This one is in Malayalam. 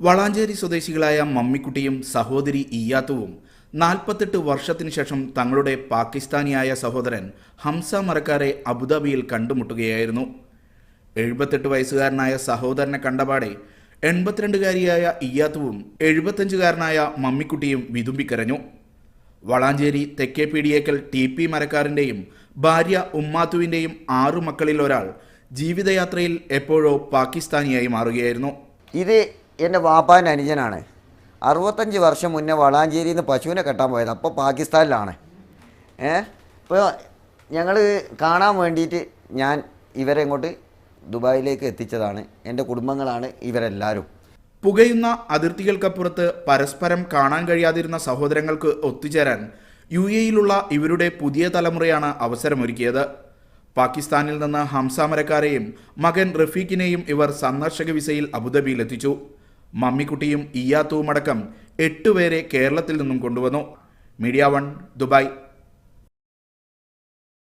വളാഞ്ചേരി സ്വദേശികളായ മമ്മിക്കുട്ടിയും സഹോദരി ഇയ്യാത്തുവും 48 വർഷത്തിനു ശേഷം തങ്ങളുടെ പാകിസ്ഥാനിയായ സഹോദരൻ ഹംസ മരക്കാരെ അബുദാബിയിൽ കണ്ടുമുട്ടുകയായിരുന്നു. 78 വയസ്സുകാരനായ സഹോദരനെ കണ്ടപാടെ 82-കാരിയായ ഇയ്യാത്തുവും 75-കാരനായ മമ്മിക്കുട്ടിയും വിതുമ്പിക്കരഞ്ഞു. വളാഞ്ചേരി തെക്കേപീടിയേക്കൽ TP മരക്കാരൻ്റെയും ഭാര്യ ഉമ്മാത്തുവിൻ്റെയും 6 മക്കളിൽ ഒരാൾ ജീവിതയാത്രയിൽ എപ്പോഴോ പാകിസ്ഥാനിയായി മാറുകയായിരുന്നു. ഇത് എൻ്റെ വാപ്പാൻ്റെ അനുജനാണ്. 65 വർഷം മുന്നേ വളാഞ്ചേരിയിൽ നിന്ന് പശുവിനെ കെട്ടാൻ പോയത്. അപ്പോൾ പാകിസ്ഥാനിലാണ്. ഇപ്പോൾ ഞങ്ങൾ കാണാൻ വേണ്ടിയിട്ട് ഞാൻ ഇവരെ ഇങ്ങോട്ട് ദുബായിലേക്ക് എത്തിച്ചതാണ്. എൻ്റെ കുടുംബങ്ങളാണ് ഇവരെല്ലാവരും. പുകയുന്ന അതിർത്തികൾക്കപ്പുറത്ത് പരസ്പരം കാണാൻ കഴിയാതിരുന്ന സഹോദരങ്ങൾക്ക് ഒത്തുചേരാൻ UAE-യിലുള്ള ഇവരുടെ പുതിയ തലമുറയാണ് അവസരമൊരുക്കിയത്. പാകിസ്ഥാനിൽ നിന്ന് ഹംസ മരക്കാരെയും മകൻ റഫീഖിനെയും ഇവർ സന്ദർശക വിസയിൽ അബുദാബിയിലെത്തിച്ചു. മമ്മിക്കുട്ടിയും ഇയ്യാത്തുവുമടക്കം 8 പേരെ കേരളത്തിൽ നിന്നും കൊണ്ടുവന്നു. Media 1 Dubai.